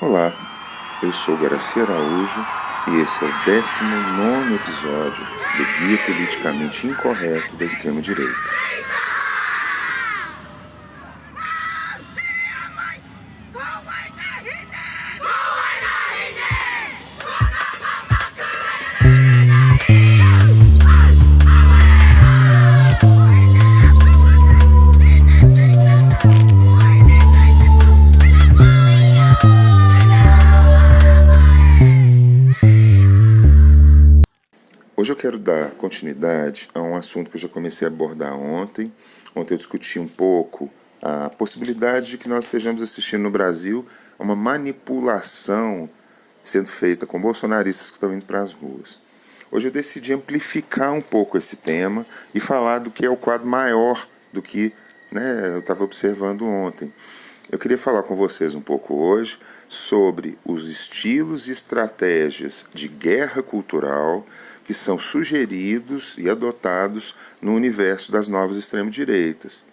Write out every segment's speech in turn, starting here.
Olá, eu sou Guaraci Araújo e esse é o 19º episódio do Guia Politicamente Incorreto da Extrema-Direita. Hoje eu quero dar continuidade a um assunto que eu já comecei a abordar ontem. Ontem eu discuti um pouco a possibilidade de que nós estejamos assistindo no Brasil a uma manipulação sendo feita com bolsonaristas que estão indo para as ruas. Hoje eu decidi amplificar um pouco esse tema e falar do que é o quadro maior do que eu estava observando ontem. Eu queria falar com vocês um pouco hoje sobre os estilos e estratégias de guerra cultural que são sugeridos e adotados no universo das novas extremo-direitas.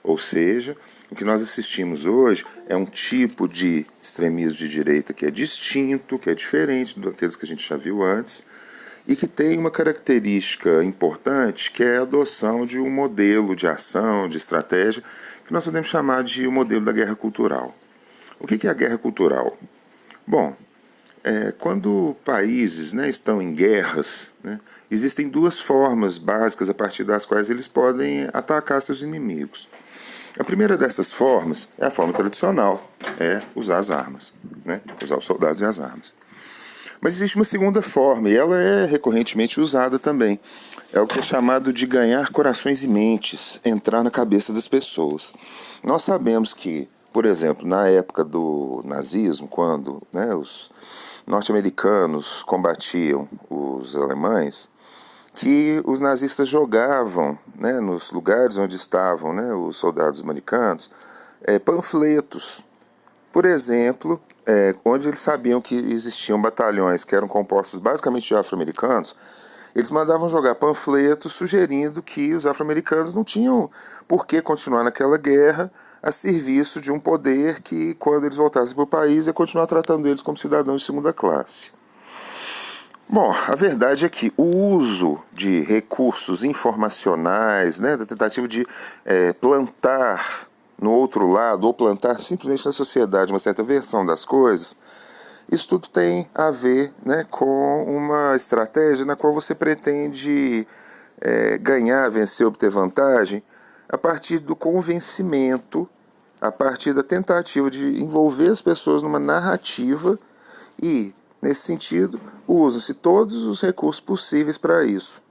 Ou seja, o que nós assistimos hoje é um tipo de extremismo de direita que é distinto, que é diferente daqueles que a gente já viu antes, e que tem uma característica importante, que é a adoção de um modelo de ação, de estratégia, que nós podemos chamar de o modelo da guerra cultural. O que é a guerra cultural? Bom, quando países estão em guerras, existem duas formas básicas a partir das quais eles podem atacar seus inimigos. A primeira dessas formas é a forma tradicional, é usar as armas, usar os soldados e as armas. Mas existe uma segunda forma, e ela é recorrentemente usada também. É o que é chamado de ganhar corações e mentes, entrar na cabeça das pessoas. Nós sabemos que, por exemplo, na época do nazismo, quando os norte-americanos combatiam os alemães, que os nazistas jogavam nos lugares onde estavam os soldados americanos panfletos. Por exemplo, onde eles sabiam que existiam batalhões que eram compostos basicamente de afro-americanos, eles mandavam jogar panfletos sugerindo que os afro-americanos não tinham por que continuar naquela guerra a serviço de um poder que, quando eles voltassem para o país, ia continuar tratando eles como cidadãos de segunda classe. Bom, a verdade é que o uso de recursos informacionais, da tentativa de plantar no outro lado, ou plantar simplesmente na sociedade uma certa versão das coisas, isso tudo tem a ver com uma estratégia na qual você pretende ganhar, vencer, obter vantagem a partir do convencimento, a partir da tentativa de envolver as pessoas numa narrativa e, nesse sentido, usam-se todos os recursos possíveis para isso.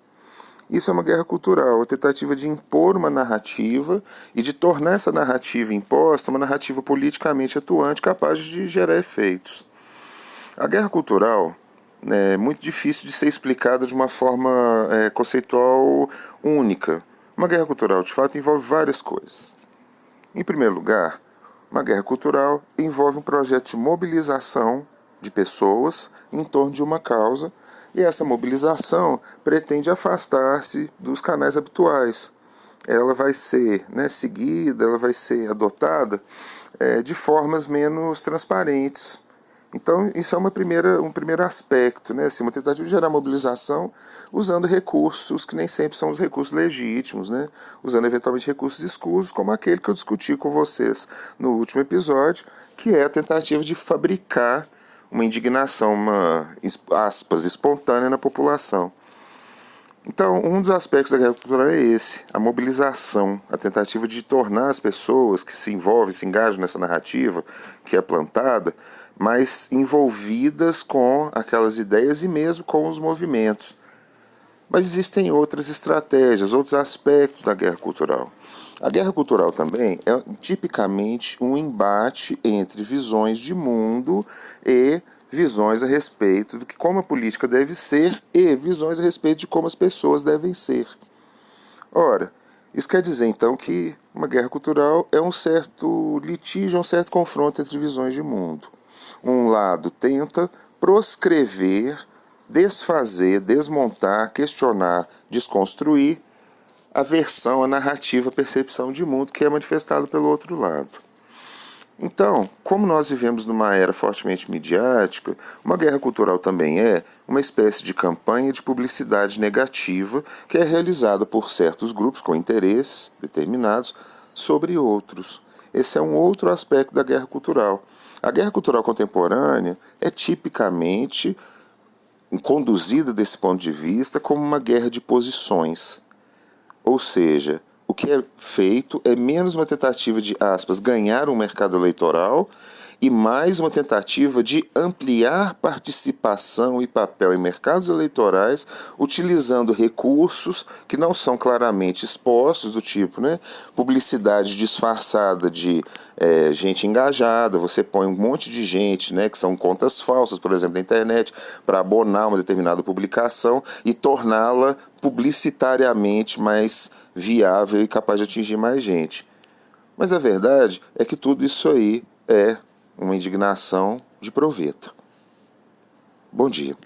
Isso é uma guerra cultural, a tentativa de impor uma narrativa e de tornar essa narrativa imposta uma narrativa politicamente atuante capaz de gerar efeitos. A guerra cultural é muito difícil de ser explicada de uma forma conceitual única. Uma guerra cultural, de fato, envolve várias coisas. Em primeiro lugar, uma guerra cultural envolve um projeto de mobilização de pessoas em torno de uma causa, e essa mobilização pretende afastar-se dos canais habituais. Ela vai ser seguida, ela vai ser adotada de formas menos transparentes. Então, isso é um primeiro aspecto, uma tentativa de gerar mobilização usando recursos que nem sempre são os recursos legítimos, usando eventualmente recursos escusos, como aquele que eu discuti com vocês no último episódio, que é a tentativa de fabricar uma indignação, aspas, espontânea na população. Então, um dos aspectos da guerra cultural é esse, a mobilização, a tentativa de tornar as pessoas que se envolvem, se engajam nessa narrativa que é plantada, mais envolvidas com aquelas ideias e mesmo com os movimentos. Mas existem outras estratégias, outros aspectos da guerra cultural. A guerra cultural também é tipicamente um embate entre visões de mundo e visões a respeito de como a política deve ser e visões a respeito de como as pessoas devem ser. Ora, isso quer dizer então que uma guerra cultural é um certo litígio, um certo confronto entre visões de mundo. Um lado tenta proscrever, desfazer, desmontar, questionar, desconstruir a versão, a narrativa, a percepção de mundo que é manifestada pelo outro lado. Então, como nós vivemos numa era fortemente midiática, uma guerra cultural também é uma espécie de campanha de publicidade negativa que é realizada por certos grupos com interesses determinados sobre outros. Esse é um outro aspecto da guerra cultural. A guerra cultural contemporânea é tipicamente conduzida desse ponto de vista como uma guerra de posições. Ou seja, o que é feito é menos uma tentativa de, aspas, ganhar um mercado eleitoral e mais uma tentativa de ampliar participação e papel em mercados eleitorais, utilizando recursos que não são claramente expostos, do tipo, publicidade disfarçada de gente engajada, você põe um monte de gente, que são contas falsas, por exemplo, na internet, para abonar uma determinada publicação e torná-la publicitariamente mais viável e capaz de atingir mais gente. Mas a verdade é que tudo isso aí é uma indignação de proveta. Bom dia.